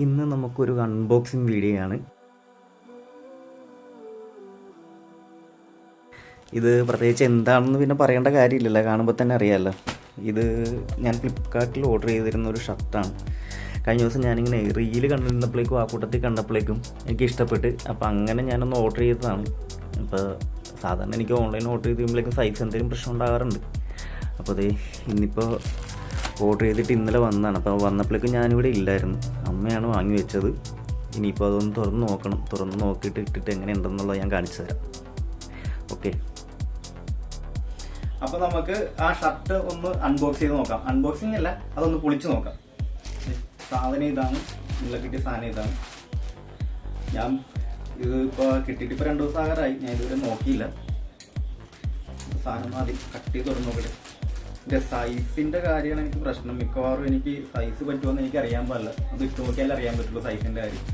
ഇന്ന് നമുക്കൊരു unboxing video ആണ്. ഇത് പ്രത്യേകിച്ച് എന്താണെന്ന് പിന്നെ പറയേണ്ട കാര്യമില്ലല്ലോ, കാണുമ്പോൾ തന്നെ അറിയാമല്ലോ. ഇത് ഞാൻ ഫ്ലിപ്കാർട്ടിൽ ഓർഡർ ചെയ്തിരുന്ന ഒരു ഷർട്ടാണ്. കഴിഞ്ഞ ദിവസം ഞാനിങ്ങനെ റീല് കണ്ടിരുന്നപ്പോഴേക്കും ആ കൂട്ടത്തിൽ കണ്ടപ്പോഴേക്കും എനിക്ക് ഇഷ്ടപ്പെട്ട്, അപ്പോൾ അങ്ങനെ ഞാനൊന്ന് ഓർഡർ ചെയ്തതാണ്. അപ്പോൾ സാധാരണ എനിക്ക് ഓൺലൈൻ ഓർഡർ ചെയ്യുമ്പോഴേക്കും സൈസ് എന്തെങ്കിലും പ്രശ്നം ഉണ്ടാകാറുണ്ട്. അപ്പോൾ അതേ ഇന്നിപ്പോൾ ഓർഡർ ചെയ്തിട്ട് ഇന്നലെ വന്നതാണ്. അപ്പോൾ വന്നപ്പോഴേക്കും ഞാനിവിടെ ഇല്ലായിരുന്നു, അമ്മയാണ് വാങ്ങി വെച്ചത്. ഇനിയിപ്പോൾ അതൊന്ന് തുറന്ന് നോക്കണം. തുറന്ന് നോക്കിയിട്ട് ഇട്ടിട്ട് എങ്ങനെ ഉണ്ടെന്നുള്ളത് ഞാൻ കാണിച്ചു തരാം. ഓക്കെ, അപ്പോൾ നമുക്ക് ആ ഷർട്ട് ഒന്ന് അൺബോക്സ് ചെയ്ത് നോക്കാം. അൺബോക്സിങ് അല്ല, അതൊന്ന് പൊളിച്ച് നോക്കാം. സാധനം ഇതാണ്, ഇന്നലെ കിട്ടിയ സാധനം ഇതാണ്. ഞാൻ ഇത് ഇപ്പോൾ കിട്ടിയിട്ട് ഇപ്പോൾ 2 ദിവസം ആകാറായി. ഞാൻ ഇതുവരെ നോക്കിയില്ല. സാധനം ആദ്യം കട്ട് ചെയ്ത് തുറന്ന് നോക്കട്ടെ. ഇതിൻ്റെ സൈസിൻ്റെ കാര്യമാണ് എനിക്ക് പ്രശ്നം. മിക്കവാറും എനിക്ക് സൈസ് പറ്റുമോയെന്ന് എനിക്ക് അറിയാൻ പാടില്ല. അത് ഇട്ട് നോക്കിയാലേ അറിയാൻ പറ്റുള്ളൂ സൈസിൻ്റെ കാര്യം.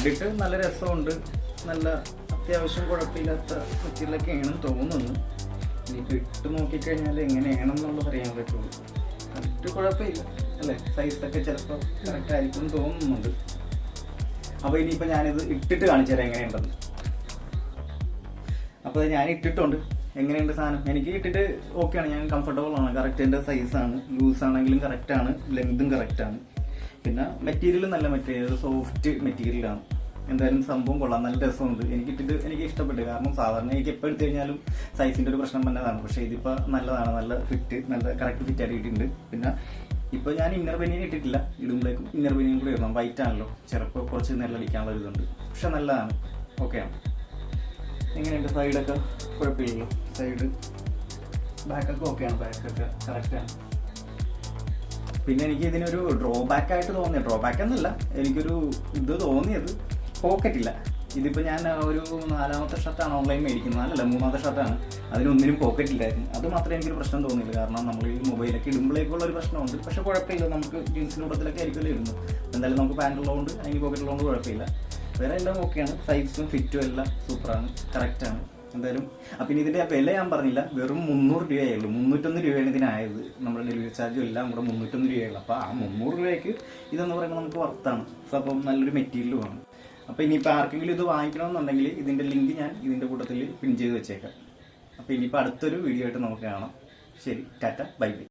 കണ്ടിട്ട് നല്ല രസമുണ്ട്, നല്ല അത്യാവശ്യം കുഴപ്പമില്ലാത്ത മെറ്റീരിയലൊക്കെയാണെന്ന് തോന്നുന്നു. ഇനിയിപ്പോൾ ഇട്ട് നോക്കിക്കഴിഞ്ഞാൽ എങ്ങനെയാണെന്നുള്ളത് അറിയാൻ പറ്റുള്ളൂ. കണ്ടിട്ട് കുഴപ്പമില്ല അല്ലേ, സൈസൊക്കെ ചിലപ്പോൾ കറക്റ്റ് ആയിരിക്കും എന്ന് തോന്നുന്നുണ്ട്. അപ്പോൾ ഇനിയിപ്പോൾ ഞാനിത് ഇട്ടിട്ട് കാണിച്ചു തരാം എങ്ങനെയുണ്ടെന്ന്. അപ്പോൾ ഞാൻ ഇട്ടിട്ടുണ്ട്. എങ്ങനെയുണ്ട് സാധനം? എനിക്ക് ഇട്ടിട്ട് ഓക്കെയാണ്, ഞാൻ കംഫർട്ടബിൾ ആണ്. കറക്റ്റ് എൻ്റെ സൈസാണ്, ലൂസ് ആണെങ്കിലും കറക്റ്റാണ്, ലെങ്തും കറക്റ്റാണ്. പിന്നെ മെറ്റീരിയൽ നല്ല മെറ്റീരിയൽ, സോഫ്റ്റ് മെറ്റീരിയലാണ്. എന്തായാലും സംഭവം കൊള്ളാം, നല്ല രസമുണ്ട്. എനിക്കിട്ടിട്ട് എനിക്ക് ഇഷ്ടപ്പെട്ടു. കാരണം സാധാരണ എനിക്ക് എപ്പോൾ എടുത്തു കഴിഞ്ഞാലും സൈസിൻ്റെ ഒരു പ്രശ്നം തന്നെയാണ്. പക്ഷേ ഇതിപ്പോൾ നല്ലതാണ്, നല്ല ഫിറ്റ്, നല്ല കറക്റ്റ് ഫിറ്റ് ആയിട്ട് ഇട്ടിട്ടുണ്ട്. പിന്നെ ഇപ്പോൾ ഞാൻ ഇന്നർ ബനിയൻ ഇട്ടിട്ടില്ല, ഇടുമ്പോഴേക്കും ഇന്നർ ബനിയൻ കൂടി ഇടണം. വൈറ്റ് ആണല്ലോ, ചിലപ്പോൾ കുറച്ച് നെല്ലടിക്കാനുള്ള ഒരു ഇതുണ്ട്. പക്ഷെ നല്ലതാണ്, ഓക്കെയാണ്. എങ്ങനെയുണ്ട്? സൈഡൊക്കെ കുഴപ്പമില്ലല്ലോ, സൈഡ് ബാക്കൊക്കെ ഓക്കെയാണ്, ബാക്കൊക്കെ കറക്റ്റാണ്. പിന്നെ എനിക്ക് ഇതിനൊരു ഡ്രോബാക്ക് ആയിട്ട് തോന്നിയത്, ഡ്രോബാക്ക് എന്നല്ല, എനിക്കൊരു ഇത് തോന്നിയത് പോക്കറ്റില്ല. ഇതിപ്പോൾ ഞാൻ ഒരു 4ാമത്തെ ഷർട്ടാണ് ഓൺലൈൻ മേടിക്കുന്നത്, അല്ലല്ല 3ാമത്തെ ഷർട്ടാണ്. അതിനൊന്നിനും പോക്കറ്റില്ലായിരുന്നു. അത് മാത്രമേ എനിക്കൊരു പ്രശ്നം തോന്നിയില്ല. കാരണം നമ്മൾ ഈ മൊബൈലൊക്കെ ഇടുമ്പോഴേക്കുള്ള ഒരു പ്രശ്നമുണ്ട്. പക്ഷേ കുഴപ്പമില്ല, നമുക്ക് ജീൻസിൻ്റെ കൂട്ടത്തിലൊക്കെ ആയിരിക്കുമല്ലോ ഇടുന്നു. എന്തായാലും നമുക്ക് പാൻറ് ഉള്ളതുകൊണ്ട് അതിന് പോക്കറ്റ് ഉള്ളതുകൊണ്ട് കുഴപ്പമില്ല. വേറെ എല്ലാം ഓക്കെയാണ്, സൈസും ഫിറ്റും എല്ലാം സൂപ്പറാണ്, കറക്റ്റാണ്. എന്തായാലും അപ്പം ഇനി ഇതിൻ്റെ വില ഞാൻ പറഞ്ഞില്ല, വെറും 300 രൂപയേ ഉള്ളൂ. 301 രൂപയാണ് ഇതിനായത്. നമ്മുടെ ഡെലിവറി ചാർജും എല്ലാം കൂടെ 301 രൂപയുള്ളൂ. അപ്പോൾ ആ 300 രൂപയ്ക്ക് ഇതെന്ന് പറയുമ്പോൾ നമുക്ക് വർത്താണ്. അപ്പം നല്ലൊരു മെറ്റീരിയലുമാണ്. അപ്പോൾ ഇനിയിപ്പോൾ ആർക്കെങ്കിലും ഇത് വാങ്ങിക്കണമെന്നുണ്ടെങ്കിൽ ഇതിൻ്റെ ലിങ്ക് ഞാൻ ഇതിൻ്റെ കൂട്ടത്തിൽ പിൻ ചെയ്ത് വെച്ചേക്കാം. അപ്പോൾ ഇനിയിപ്പോൾ അടുത്തൊരു വീഡിയോ ആയിട്ട് നമുക്ക് കാണാം. ശരി, ടാറ്റ, ബൈ ബൈ.